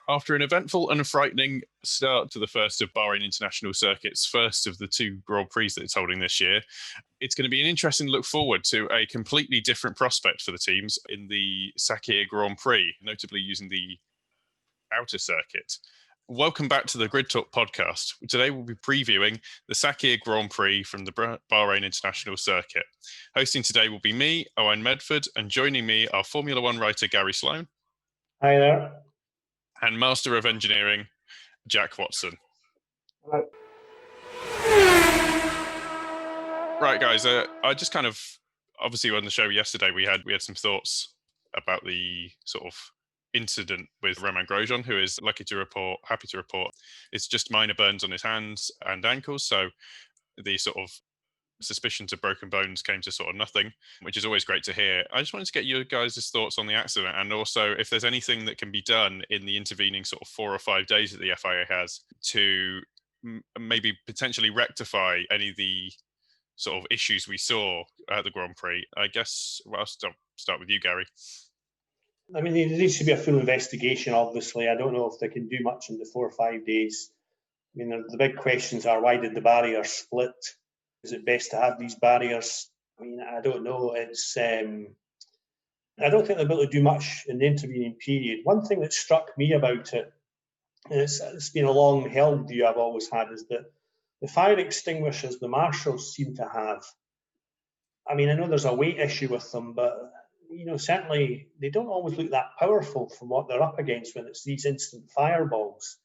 After an eventful and frightening start to the first of Bahrain International Circuit's first of the two Grand Prix that it's holding this year, it's going to be an interesting look forward to a completely different prospect for the teams in the Sakhir Grand Prix, notably using the outer circuit. Welcome back to the Grid Talk podcast. Today we'll be previewing the Sakhir Grand Prix from the Bahrain International Circuit. Hosting today will be me, Owain Medford, and joining me are Formula One writer Garry Sloan. Hi there. And Master of Engineering, Jack Watson. Hello. Right, guys. I just kind of obviously on the show yesterday we had some thoughts about the sort of incident with Romain Grosjean, who is happy to report, it's just minor burns on his hands and ankles. So the sort of suspicions of broken bones came to sort of nothing, which is always great to hear. I just wanted to get your guys' thoughts on the accident, and also if there's anything that can be done in the intervening sort of 4 or 5 days that the FIA has to maybe potentially rectify any of the sort of issues we saw at the Grand Prix. I guess I'll start with you, Garry. I mean, there needs to be a full investigation, obviously. I don't know if they can do much in the 4 or 5 days. I mean, the big questions are, why did the barrier split? Is it best to have these barriers? I mean, I don't know. I don't think they'll be able to do much in the intervening period. One thing that struck me about it, and it's been a long-held view I've always had, is that the fire extinguishers the marshals seem to have, I mean, I know there's a weight issue with them, but certainly they don't always look that powerful from what they're up against when it's these instant fireballs.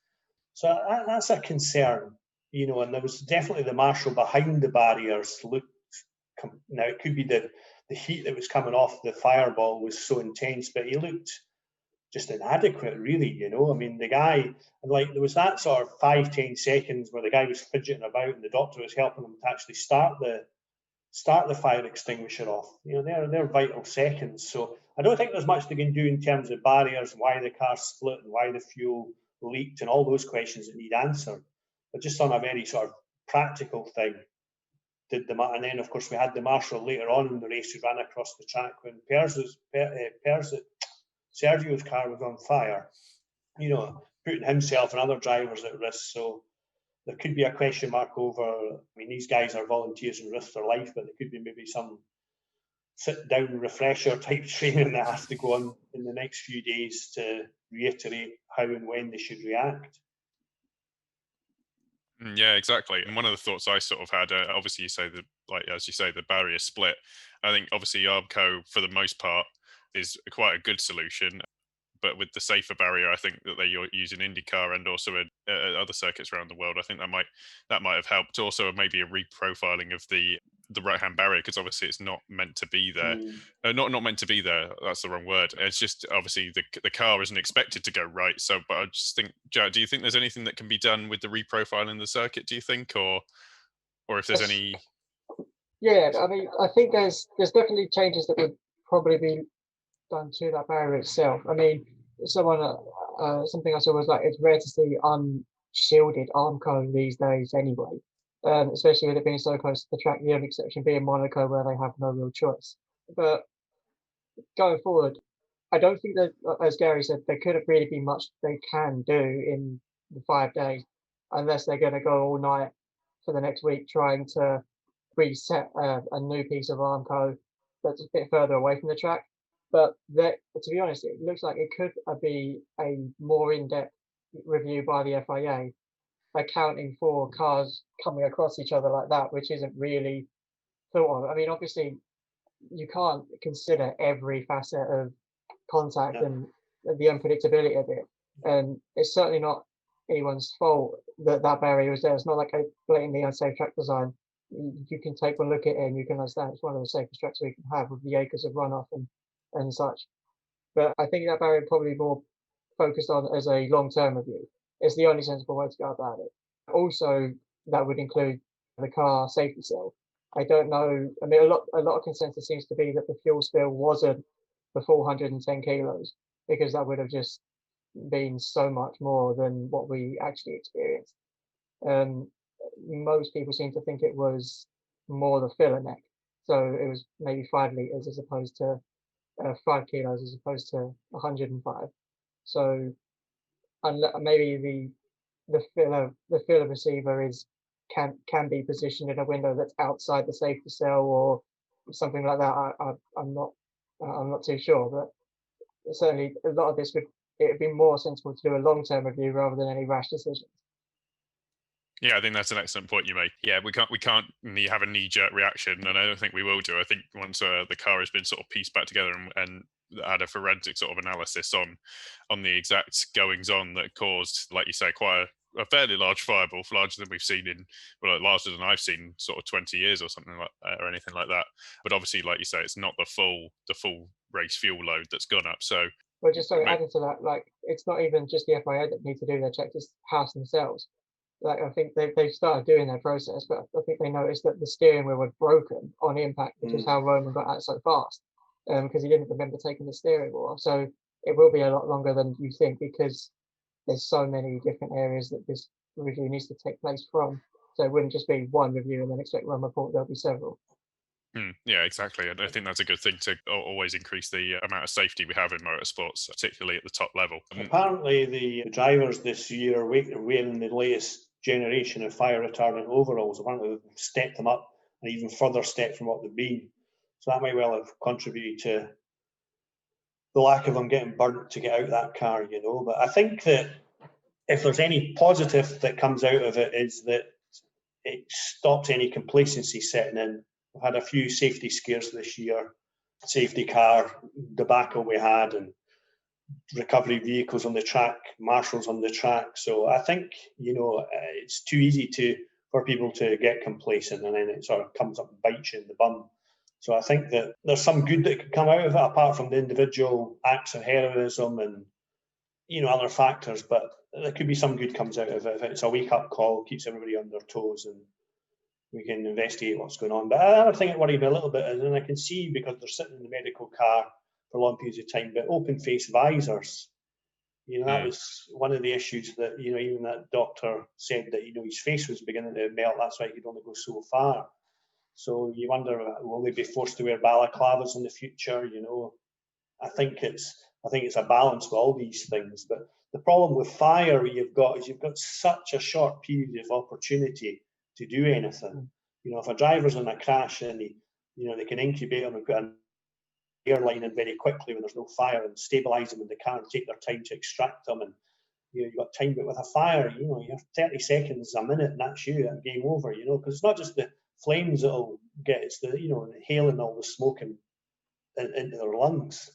So that's a concern, and there was definitely the marshal behind the barriers now it could be the heat that was coming off the fireball was so intense, but he looked just inadequate, really, I mean, the guy, there was that sort of 5-10 seconds where the guy was fidgeting about and the doctor was helping him to actually start the fire extinguisher off. They're vital seconds. So I don't think there's much they can do in terms of barriers, why the car split and why the fuel leaked and all those questions that need answered. But just on a very sort of practical thing, and then of course we had the marshal later on in the race who ran across the track when Sergio's car was on fire, putting himself and other drivers at risk. So there could be a question mark over, I mean, these guys are volunteers and risk their life, but there could be maybe some sit-down refresher type training that has to go on in the next few days to reiterate how and when they should react. Yeah, exactly. And one of the thoughts I sort of had, obviously you say as you say, the barrier split. I think obviously Yarbco, for the most part, is quite a good solution. But with the safer barrier, I think that they use in IndyCar and also in other circuits around the world, I think that might have helped. Also, maybe a reprofiling of the right-hand barrier, because obviously it's not meant to be there. Not meant to be there. That's the wrong word. It's just obviously the car isn't expected to go right. So, but I just think, Jack, do you think there's anything that can be done with the reprofiling the circuit? Do you think, or if there's any? Yeah, I mean, I think there's definitely changes that would probably be done to that barrier itself. I mean, something I saw was like, it's rare to see unshielded Armco these days anyway, especially with it being so close to the track, the only exception being Monaco where they have no real choice. But going forward, I don't think that, as Garry said, there couldn't really be much they can do in the 5 days unless they're going to go all night for the next week trying to reset a new piece of Armco that's a bit further away from the track. But to be honest, it looks like it could be a more in-depth review by the FIA, accounting for cars coming across each other like that, which isn't really thought of. I mean, obviously, you can't consider every facet of contact and the unpredictability of it. And it's certainly not anyone's fault that barrier was there. It's not like a blatantly unsafe track design. You can take a look at it and you can understand it's one of the safest tracks we can have with the acres of runoff and such. But I think that barrier probably more focused on as a long-term review. It's the only sensible way to go about it. Also, that would include the car safety cell. I don't know. I mean, a lot of consensus seems to be that the fuel spill wasn't the 410 kilos, because that would have just been so much more than what we actually experienced. Most people seem to think it was more the filler neck. So it was maybe 5 liters as opposed to 5 kilos as opposed to 105. So maybe the filler receiver can be positioned in a window that's outside the safety cell or something like that. I'm not too sure, but certainly a lot of this it'd be more sensible to do a long-term review rather than any rash decisions. Yeah, I think that's an excellent point you make. Yeah, we can't have a knee-jerk reaction, and I don't think we will do. I think once the car has been sort of pieced back together and had a forensic sort of analysis on the exact goings on that caused, like you say, quite a fairly large fireball, larger than we've seen larger than I've seen sort of 20 years or something like or anything like that. But obviously, like you say, it's not the full race fuel load that's gone up. So, well, just adding to that, like it's not even just the FIA that need to do their checks; it's Haas themselves. Like I think they've started doing their process, but I think they noticed that the steering wheel was broken on impact, which is how Roman got out so fast, because he didn't remember taking the steering wheel off. So it will be a lot longer than you think because there's so many different areas that this review needs to take place from. So it wouldn't just be one review and then expect one report. There'll be several. Yeah, exactly. And I think that's a good thing to always increase the amount of safety we have in motorsports, particularly at the top level. Apparently, the drivers this year are wearing the latest generation of fire retardant overalls. Apparently, they've stepped them up and even further stepped from what they've been. So that might well have contributed to the lack of them getting burnt to get out of that car, you know. But I think that if there's any positive that comes out of it is that it stops any complacency setting in. We've had a few safety scares this year, safety car debacle we had, and recovery vehicles on the track, marshals on the track. So I think, you know, it's too easy for people to get complacent, and then it sort of comes up and bites you in the bum. So I think that there's some good that could come out of it, apart from the individual acts of heroism and, you know, other factors. But there could be some good comes out of it. If it's a wake-up call, keeps everybody on their toes, and we can investigate what's going on. But another thing that worries me a little bit is, and I can see because they're sitting in the medical car for long periods of time, but open face visors, you know, that was one of the issues that, you know, even that doctor said that, you know, his face was beginning to melt. That's why he could only go so far. So you wonder, will they be forced to wear balaclavas in the future? You know, I think it's a balance with all these things. But the problem with fire you've got such a short period of opportunity to do anything. You know, if a driver's in a crash and they can incubate them and put an airline in very quickly when there's no fire and stabilise them in the car and take their time to extract them, and you've got time. But with a fire, you know, you have 30 seconds, a minute, and that's you, and game over. You know, because it's not just the flames that'll get, it's the, you know, inhaling all the smoke into their lungs.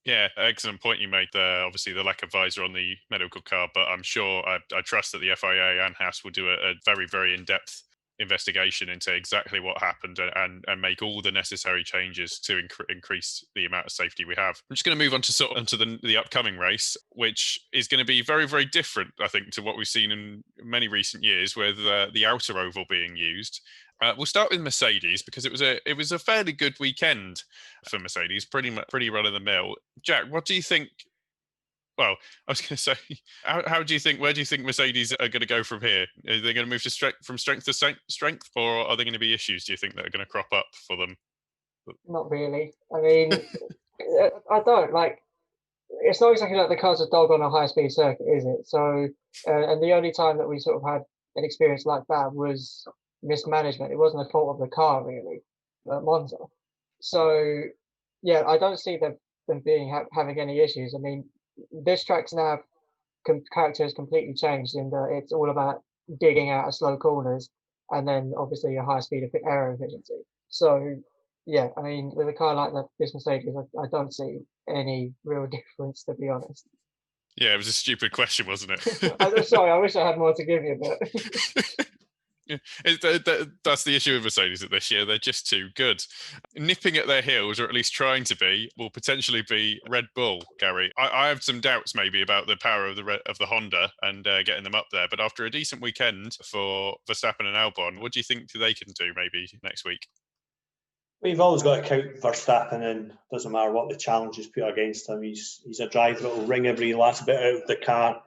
Yeah, excellent point you made there. Obviously, the lack of visor on the medical car, but I'm sure I trust that the FIA and Haas will do a very, very in-depth investigation into exactly what happened and make all the necessary changes to increase the amount of safety we have. I'm just going to move on to onto the upcoming race, which is going to be very, very different, I think, to what we've seen in many recent years with the outer oval being used. We'll start with Mercedes because it was a fairly good weekend for Mercedes, pretty run of the mill. Jack, what do you think? Well, I was going to say, where do you think Mercedes are going to go from here? Are they going to move from strength to strength, or are there going to be issues, do you think, that are going to crop up for them? Not really. I mean, I don't like. It's not exactly like the car's a dog on a high-speed circuit, is it? So, and the only time that we sort of had an experience like that was mismanagement. It wasn't the fault of the car, really, at Monza. So, yeah, I don't see them having any issues. I mean, this track's now character has completely changed in that it's all about digging out of slow corners and then obviously a high speed aero efficiency. So yeah, I mean, with a car like this Mercedes, I don't see any real difference, to be honest. Yeah, it was a stupid question, wasn't it? I'm sorry, I wish I had more to give you, but Yeah, that's the issue with Mercedes this year. They're just too good. Nipping at their heels, or at least trying to be, will potentially be Red Bull, Gary. I have some doubts maybe about the power of the Honda and getting them up there. But after a decent weekend for Verstappen and Albon, what do you think they can do maybe next week? We've always got to count Verstappen, and it doesn't matter what the challenge is put against him. He's a driver that will wring every last bit out of the car,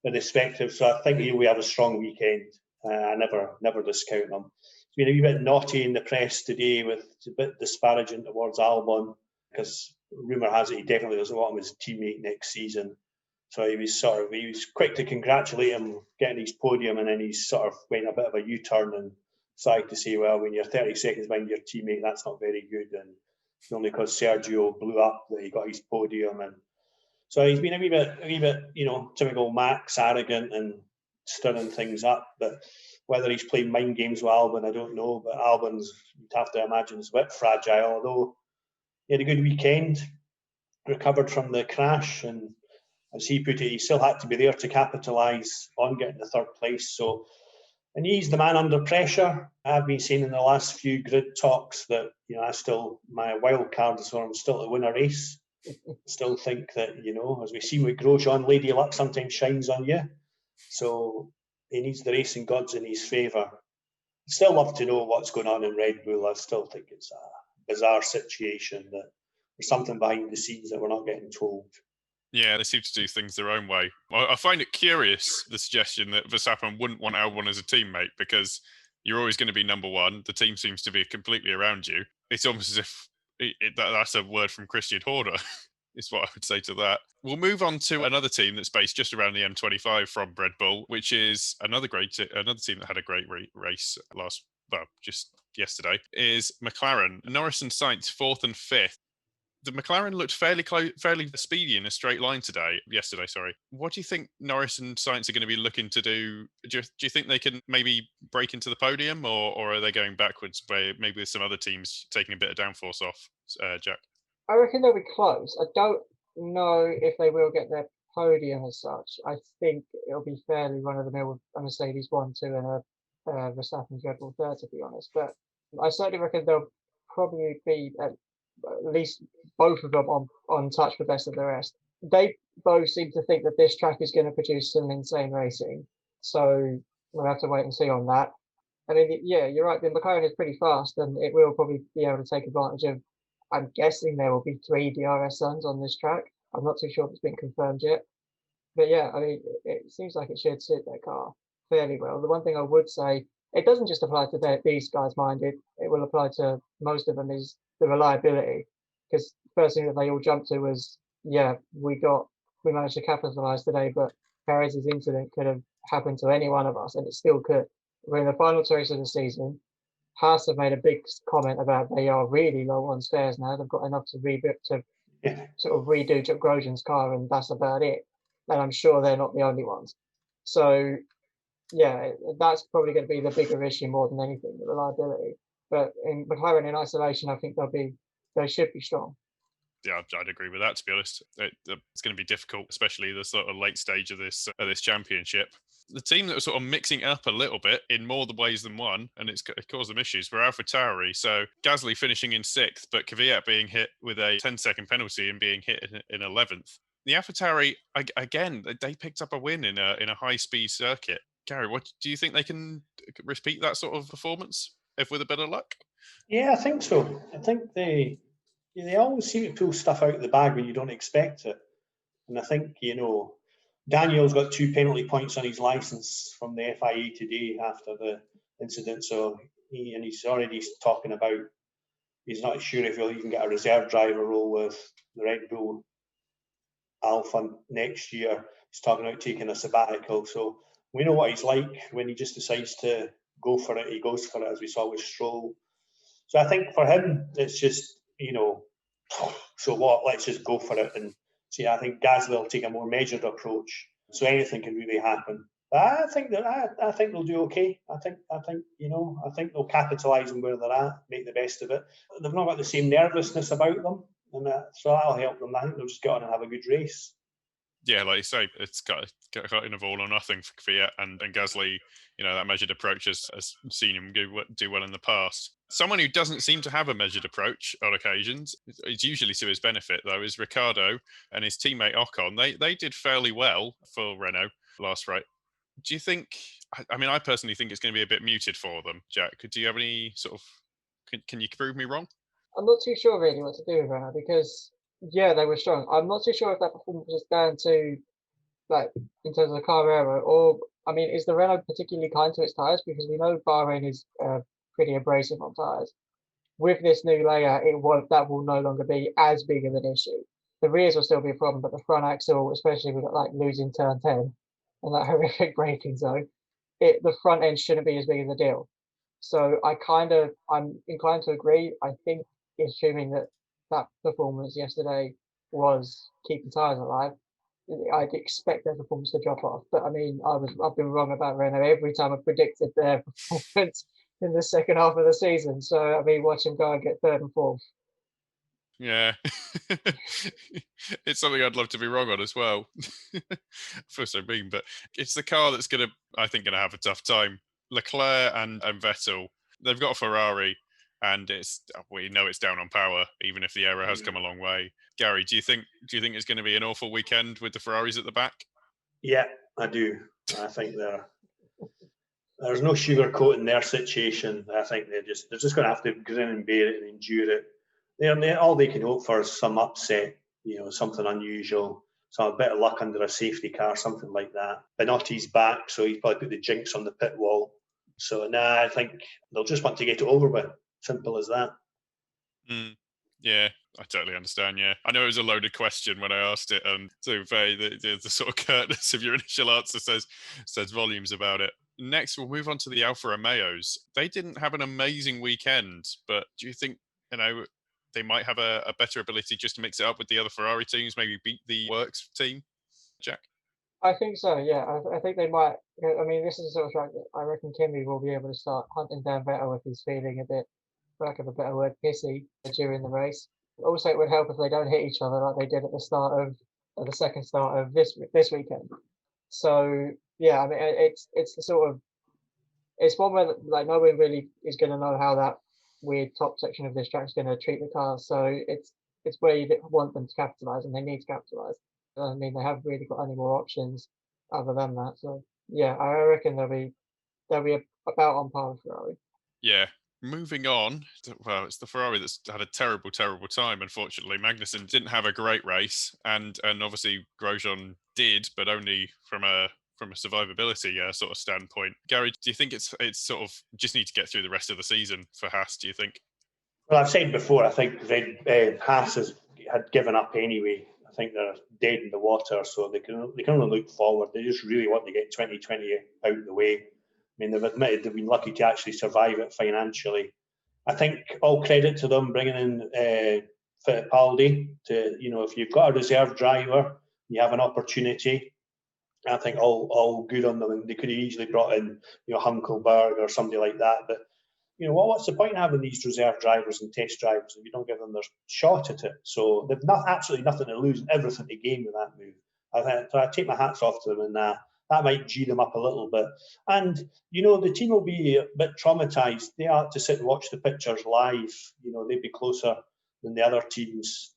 irrespective. So I think he'll have a strong weekend. I never discount him. It's been a wee bit naughty in the press today, with a bit disparaging towards Albon, because rumour has it he definitely doesn't want him as a teammate next season. So he was quick to congratulate him getting his podium, and then he sort of went a bit of a U-turn and started to say, well, when you're 30 seconds behind your teammate, that's not very good. And only because Sergio blew up that he got his podium. And so he's been a wee bit, typical Max, arrogant and stirring things up. But whether he's playing mind games with Albon, I don't know. But Albon's, you'd have to imagine, is a bit fragile, although he had a good weekend, recovered from the crash, and as he put it, he still had to be there to capitalise on getting the third place. So, and he's the man under pressure. I've been saying in the last few grid talks that, my wild card is I'm still to win a race. Still think that, as we've seen with Grosjean, Lady Luck sometimes shines on you. So he needs the racing gods in his favour. Still love to know what's going on in Red Bull. I still think it's a bizarre situation, that there's something behind the scenes that we're not getting told. Yeah, they seem to do things their own way. I find it curious, the suggestion that Verstappen wouldn't want Albon as a teammate, because you're always going to be number one. The team seems to be completely around you. It's almost as if that's a word from Christian Horner, is what I would say to that. We'll move on to another team that's based just around the M25 from Red Bull, which is another team that had a great race just yesterday, is McLaren. Norris and Sainz, 4th and 5th. The McLaren looked fairly speedy in a straight line yesterday. What do you think Norris and Sainz are going to be looking to do? Do you think they can maybe break into the podium, or are they going backwards, maybe with some other teams taking a bit of downforce off, Jack? I reckon they'll be close. I don't know if they will get their podium as such. I think it'll be fairly run-of-the-mill with a Mercedes 1, 2, and a Verstappen Red Bull 3, to be honest. But I certainly reckon they'll probably be at least both of them on touch with best of the rest. They both seem to think that this track is going to produce some insane racing. So we'll have to wait and see on that. I mean, yeah, you're right. The McLaren is pretty fast, and it will probably be able to take advantage of. I'm guessing there will be 3 DRS zones on this track. I'm not too sure if it's been confirmed yet. But yeah, I mean, it seems like it should suit their car fairly well. The one thing I would say, it doesn't just apply to these guys, mind it. It will apply to most of them, is the reliability. Because the first thing that they all jumped to was, yeah, we managed to capitalise today, but Perez's incident could have happened to any one of us, and it still could. We're in the final two races of the season. Haas have made a big comment about they are really low on spares now. They've got enough to sort of redo Chip Grosjean's car, and that's about it. And I'm sure they're not the only ones. So, yeah, that's probably going to be the bigger issue more than anything, the reliability. But in McLaren in isolation, I think they should be strong. Yeah, I'd agree with that, to be honest. It's going to be difficult, especially the sort of late stage of this championship. The team that was sort of mixing up a little bit in more the ways than one, and it caused them issues, were AlphaTauri. So Gasly finishing in 6th, but Kvyat being hit with a 10-second penalty and being hit in 11th. The AlphaTauri, again, they picked up a win in a high-speed circuit. Gary, what do you think they can repeat that sort of performance if with a bit of luck? Yeah, I think so. I think they always seem to pull stuff out of the bag when you don't expect it. And I think, Daniel's got 2 penalty points on his licence from the FIA today after the incident. So he's already talking about he's not sure if he'll even get a reserve driver role with the Red Bull Alpha next year. He's talking about taking a sabbatical. So we know what he's like when he just decides to go for it. He goes for it, as we saw with Stroll. So I think for him, it's just, so what? Let's just go for it. And see, I think Gasly will take a more measured approach. So anything can really happen. But I think they'll do okay. I think they'll capitalise on where they're at, make the best of it. They've not got the same nervousness about them, and so that'll help them. I think they'll just get on and have a good race. Yeah, like you say, it's got kind of all or nothing for Kvyat and Gasly. That measured approach has seen him do well in the past. Someone who doesn't seem to have a measured approach on occasions, it's usually to his benefit though, is Ricciardo and his teammate Ocon. They did fairly well for Renault last right. Do you think? I mean, I personally think it's going to be a bit muted for them. Jack, do you have any sort of? Can you prove me wrong? I'm not too sure really what to do with Renault because. Yeah, they were strong. I'm not too sure if that performance was down to, like, in terms of the car error, or, I mean, is the Renault particularly kind to its tyres? Because we know Bahrain is pretty abrasive on tyres. With this new layer, that will no longer be as big of an issue. the rears will still be a problem, but the front axle, especially with like losing turn 10 and that horrific braking zone, the front end shouldn't be as big of a deal. So I'm inclined to agree. I think assuming that performance yesterday was keeping tyres alive, I'd expect their performance to drop off. But I mean, I've been wrong about Renault every time I've predicted their performance in the second half of the season. So I mean, watch them go and get third and fourth. Yeah, it's something I'd love to be wrong on as well. For so mean, but it's the car that's I think, gonna have a tough time. Leclerc and Vettel, they've got a Ferrari, and we know it's down on power, even if the error has come a long way. Garry, do you think it's going to be an awful weekend with the Ferraris at the back? Yeah, I do. I think there's no sugarcoating their situation. I think they're just going to have to grin and bear it and endure it. All they can hope for is some upset, something unusual, a bit of luck under a safety car, something like that. Benotti's back, so he's probably put the jinx on the pit wall. So I think they'll just want to get it over with. Simple as that. Yeah, I totally understand. Yeah, I know it was a loaded question when I asked it, and so the sort of curtness of your initial answer says volumes about it. Next, we'll move on to the Alfa Romeos. They didn't have an amazing weekend, but do you think they might have a better ability just to mix it up with the other Ferrari teams, maybe beat the Works team, Jack? I think so, yeah. I think they might. I mean, this is the sort of track that I reckon Kimi will be able to start hunting down Vettel if he's feeling a bit, for lack of a better word, pissy during the race. Also, it would help if they don't hit each other like they did at the start of the second start of this weekend. So yeah, I mean, it's the sort of it's one where like no one really is going to know how that weird top section of this track is going to treat the car. So it's where you want them to capitalize, and they need to capitalize. I mean, they haven't really got any more options other than that. So yeah, I reckon they'll be about on par with Ferrari. Yeah. Moving on, well, it's the Ferrari that's had a terrible, terrible time. Unfortunately, Magnussen didn't have a great race, and obviously Grosjean did, but only from a survivability sort of standpoint. Garry, do you think it's sort of just need to get through the rest of the season for Haas? Do you think? Well, I've said before, I think Haas had given up anyway. I think they're dead in the water, so they can only look forward. They just really want to get 2020 out of the way. I mean, they've admitted they've been lucky to actually survive it financially. I think all credit to them bringing in Fittipaldi. If you've got a reserve driver, you have an opportunity. I think all good on them, and they could have easily brought in Hunkelberg or somebody like that. But what's the point in having these reserve drivers and test drivers if you don't give them their shot at it? So they've absolutely nothing to lose and everything to gain with that move. So I take my hats off to them, and that might G them up a little bit. And the team will be a bit traumatised. They are to sit and watch the pictures live. They'd be closer than the other teams.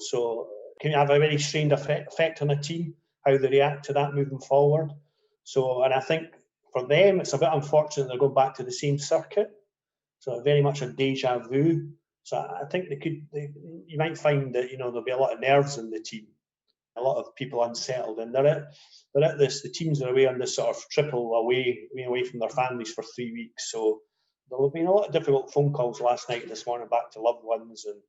So can you have a very strained effect on a team how they react to that moving forward? So, and I think for them it's a bit unfortunate they're going back to the same circuit. So very much a deja vu. So I think you might find that there'll be a lot of nerves in the team, a lot of people unsettled, and they're at this. The teams are away on this sort of triple away from their families for 3 weeks. So there'll have been a lot of difficult phone calls last night and this morning back to loved ones, and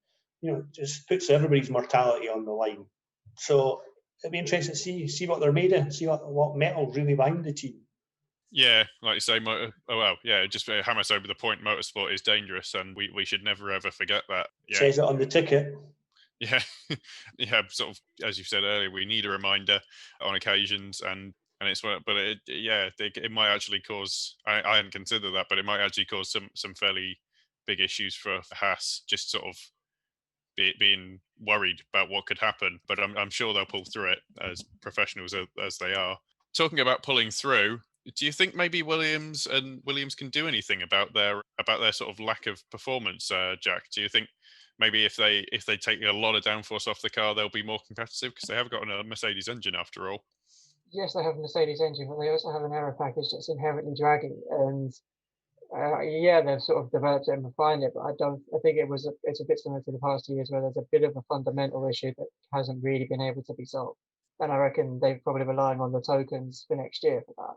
it just puts everybody's mortality on the line. So it'll be interesting to see what they're made of, see what metal's really behind the team. Yeah, like you say, just hammer us over the point. Motorsport is dangerous, and we should never ever forget that. Yeah. Says it on the ticket. Yeah, yeah. Sort of as you said earlier, we need a reminder on occasions, and it's but it might actually cause. I hadn't considered that, but it might actually cause some fairly big issues for Haas. Just sort of being worried about what could happen, but I'm sure they'll pull through it as professionals as they are. Talking about pulling through, do you think maybe Williams can do anything about their sort of lack of performance, Jack? Do you think maybe if they take a lot of downforce off the car, they'll be more competitive because they have got a Mercedes engine after all? Yes, they have a Mercedes engine, but they also have an aero package that's inherently draggy, and they've sort of developed it and refined it, but I think it's a bit similar to the past 2 years where there's a bit of a fundamental issue that hasn't really been able to be solved. And I reckon they're probably relying on the tokens for next year for that.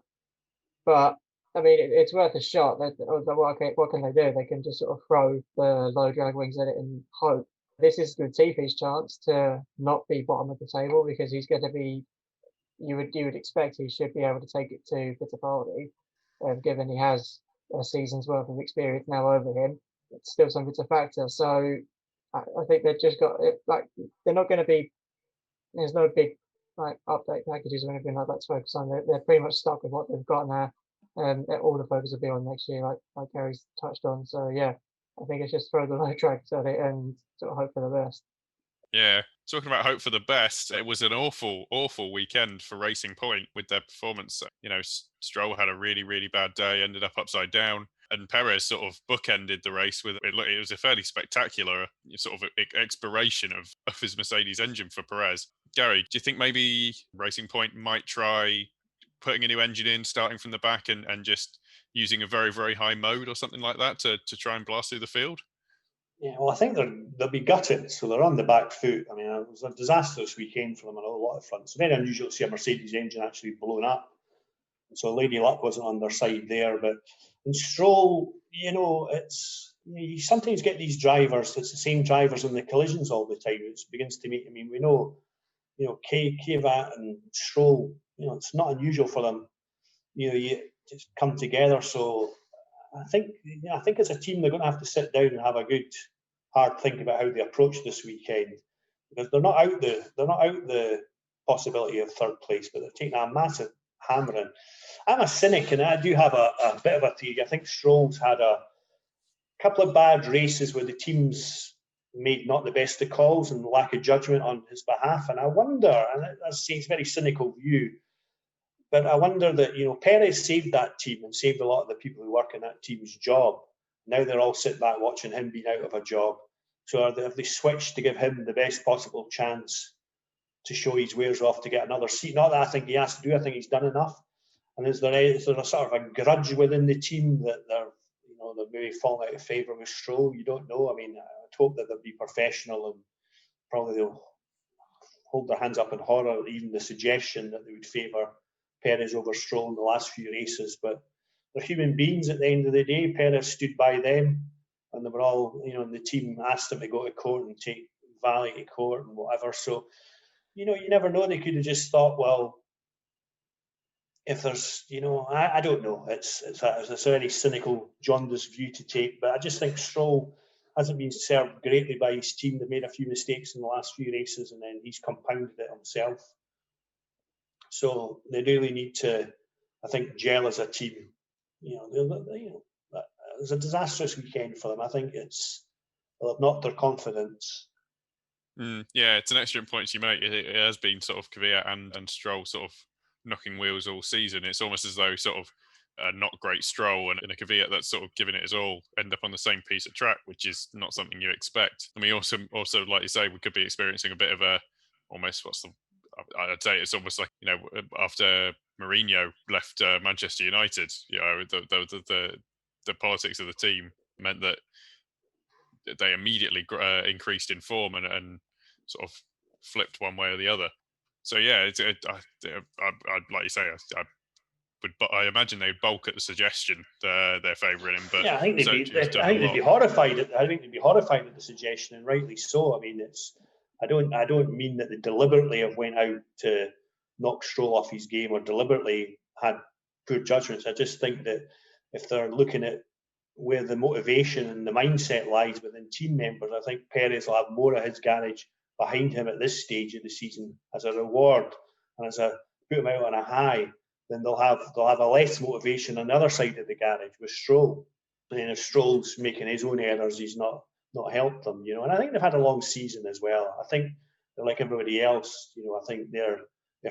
But I mean, it's worth a shot. What can they do? They can just sort of throw the low drag wings at it and hope. This is Latifi's chance to not be bottom of the table, because he's going to be. You would expect he should be able to take it to Fittipaldi, given he has a season's worth of experience now over him. It's still something to factor. So I think they've just got it, like, they're not going to be. There's no big like update packages or anything like that to focus on. They're pretty much stuck with what they've got now, and all the focus will be on next year, like Gary's touched on. So yeah, I think it's just throw the low tracks at it and sort of hope for the best. Yeah, talking about hope for the best, it was an awful, awful weekend for Racing Point with their performance. You know, Stroll had a really, really bad day, ended up upside down, and Perez sort of bookended the race with it. It was a fairly spectacular sort of expiration of his Mercedes engine for Perez. Gary, do you think maybe Racing Point might try putting a new engine in, starting from the back, and just using a very, very high mode or something like that to try and blast through the field? Yeah, well, I think they'll be gutted, so they're on the back foot. I mean, it was a disastrous weekend for them on a lot of fronts. It's very unusual to see a Mercedes engine actually blown up. So Lady Luck wasn't on their side there. But in Stroll, you know, you sometimes get these drivers, it's the same drivers in the collisions all the time. It begins to make, I mean, we know, you know, Kvyat and Stroll, you know, it's not unusual for them, you know, you just come together. So I think as a team, they're going to have to sit down and have a good, hard think about how they approach this weekend, because they're not out the possibility of third place, but they're taking a massive hammering. I'm a cynic, and I do have a bit of a theory. I think Stroll's had a couple of bad races where the team's made not the best of calls and lack of judgment on his behalf, and I wonder, and that's a very cynical view, but I wonder that, you know, Perez saved that team and saved a lot of the people who work in that team's job. Now they're all sitting back watching him being out of a job. So have they switched to give him the best possible chance to show his wares off to get another seat? Not that I think he has to do. I think he's done enough. And is there a sort of a grudge within the team that they're maybe falling out of favour with Stroll? You don't know. I mean, I'd hope that they'll be professional, and probably they'll hold their hands up in horror, even the suggestion that they would favour Perez over Stroll in the last few races. But they're human beings at the end of the day. Perez stood by them, and they were all, you know, and the team asked him to go to court and take Valley to court and whatever. So, you know, you never know. They could have just thought, well, if there's, you know, I don't know. It's a very cynical, jaundiced view to take, but I just think Stroll hasn't been served greatly by his team. They made a few mistakes in the last few races, and then he's compounded it himself. So they really need to, I think, gel as a team. You know, it was a disastrous weekend for them. I think they'll have knocked their confidence. Yeah, it's an excellent point you make. It has been sort of Kvyat and Stroll sort of knocking wheels all season. It's almost as though sort of a not great Stroll and a Kvyat that's sort of giving it his all end up on the same piece of track, which is not something you expect. I mean, also like you say, we could be experiencing a bit of a almost I'd say it's almost like, you know, after Mourinho left Manchester United, you know, the politics of the team meant that they immediately increased in form and sort of flipped one way or the other. So yeah, I'd like you say, I imagine they'd balk at the suggestion they're favouring him. But yeah, I think they'd be horrified at the suggestion, and rightly so. I mean, I don't mean that they deliberately have went out to knock Stroll off his game or deliberately had poor judgments. I just think that if they're looking at where the motivation and the mindset lies within team members, I think Perez will have more of his garage behind him at this stage of the season as a reward and as a put him out on a high. Then they'll have a less motivation on the other side of the garage with Stroll. And if Stroll's making his own errors, he's not helped them, you know. And I think they've had a long season as well. I think they're like everybody else, you know. I think they're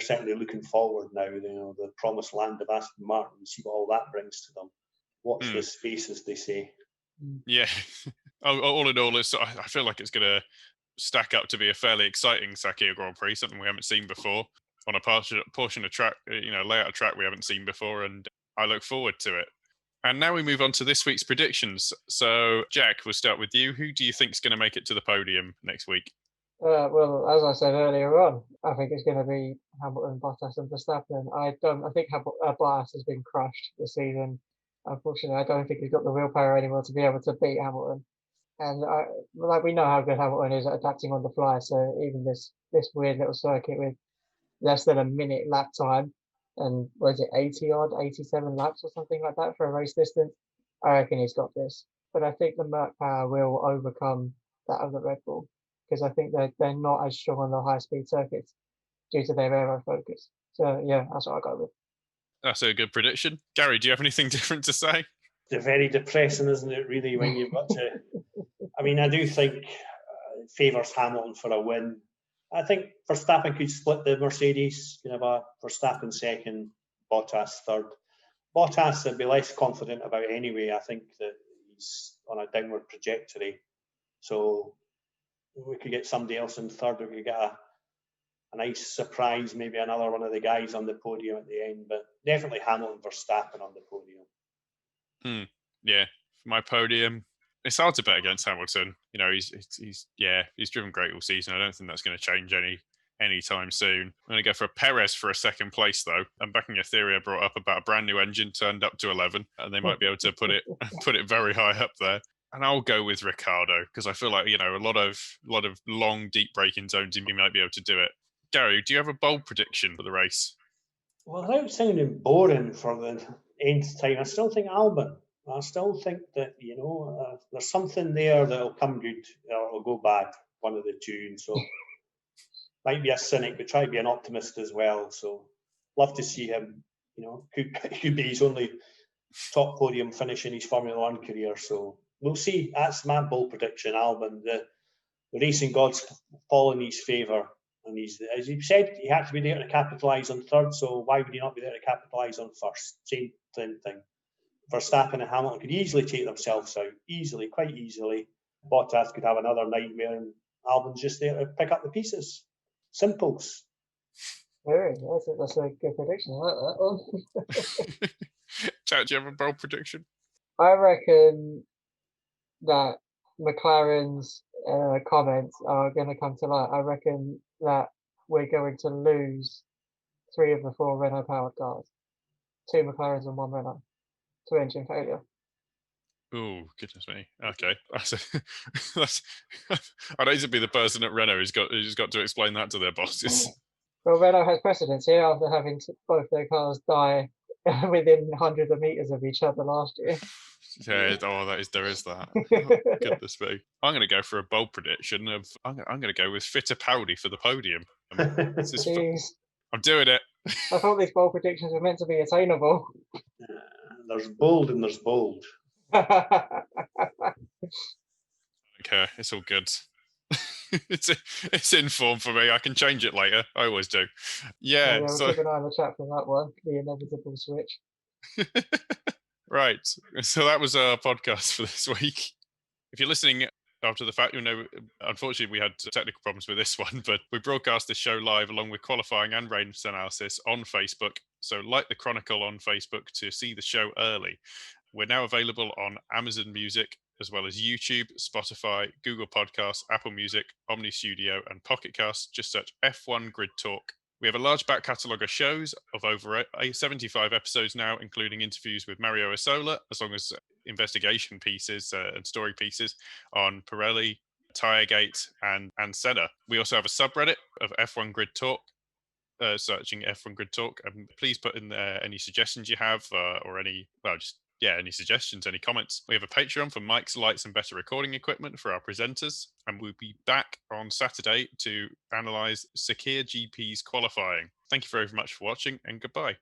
certainly looking forward now, you know, the promised land of Aston Martin, and see what all that brings to them. Watch this space, as they say. Yeah. All in all, I feel like it's going to stack up to be a fairly exciting Sakhir Grand Prix, something we haven't seen before on a portion of track, you know, layout of track we haven't seen before, and I look forward to it. And now we move on to this week's predictions. So, Jack, we'll start with you. Who do you think is going to make it to the podium next week? Well, as I said earlier on, I think it's going to be Hamilton, Bottas, and Verstappen. I think Bottas has been crushed this season. Unfortunately, I don't think he's got the willpower anymore to be able to beat Hamilton. And like we know how good Hamilton is at adapting on the fly. So even this weird little circuit with less than a minute lap time, and was it 80 odd, 87 laps or something like that for a race distance? I reckon he's got this. But I think the Merc power will overcome that of the Red Bull because I think they're not as strong on the high speed circuits due to their aero focus. So yeah, that's what I go with. That's a good prediction. Garry, do you have anything different to say? It's very depressing, isn't it, really, when you've got to... I mean, I do think it favours Hamilton for a win. I think Verstappen could split the Mercedes, you have a Verstappen second, Bottas third. Bottas I'd be less confident about anyway. I think that he's on a downward trajectory. So we could get somebody else in third. We could get a nice surprise, maybe another one of the guys on the podium at the end. But definitely Hamilton, Verstappen on the podium. Yeah, for my podium, it's hard to bet against Hamilton. You know, he's driven great all season. I don't think that's going to change anytime soon. I'm going to go for Perez for a second place, though. I'm backing a theory I brought up about a brand new engine turned up to 11, and they might be able to put it very high up there. And I'll go with Ricciardo because I feel like, you know, a lot of long, deep braking zones, he might be able to do it. Garry, do you have a bold prediction for the race? Well, without sounding boring for the nth time, I still think Albon. I still think that, you know, there's something there that'll come good or it'll go bad, one of the two. And so might be a cynic, but try to be an optimist as well. So love to see him, you know, could be his only top podium finish in his Formula One career. So we'll see. That's my bold prediction, Albon. The racing gods fall in his favour. And as he said, he had to be there to capitalise on third, so why would he not be there to capitalise on first? Same thing. Verstappen and Hamilton could easily take themselves out, quite easily. Bottas could have another nightmare, and Albon's just there to pick up the pieces. Simples. Very, that's a good prediction. I like that one. Jack, do you have a bold prediction? I reckon that McLaren's comments are going to come to light. I reckon that we're going to lose 3 of the 4 Renault-powered cars. 2 McLarens and 1 Renault. 2 engine failure. Oh, goodness me. Okay. I'd hate to be the person at Renault who's got to explain that to their bosses. Well, Renault has precedence here after having both their cars die within hundreds of meters of each other last year. Yeah, there is that. Oh, goodness me. I'm going to go for a bold prediction of I'm going to go with Fittipaldi for the podium. I'm doing it. I thought these bold predictions were meant to be attainable. There's bold and there's bold. Okay, it's all good. it's in form for me. I can change it later. I always do. Yeah. We'll so keep an eye on the chat for that one. The inevitable switch. Right. So that was our podcast for this week. If you're listening after the fact, you'll know, unfortunately, we had technical problems with this one, but we broadcast this show live along with qualifying and race analysis on Facebook. So like the Chronicle on Facebook to see the show early. We're now available on Amazon Music, as well as YouTube, Spotify, Google Podcasts, Apple Music, Omni Studio, and Pocket Cast. Just search F1 Grid Talk. We have a large back catalogue of shows of over 75 episodes now, including interviews with Mario Isola, as long as investigation pieces and story pieces on Pirelli, Tiregate, and Senna. We also have a subreddit of F1 Grid Talk, searching F1 Grid Talk. And please put in there any suggestions you have or any suggestions, any comments. We have a Patreon for mics, lights, and better recording equipment for our presenters. And we'll be back on Saturday to analyse Sakhir GP's qualifying. Thank you very much for watching, and goodbye.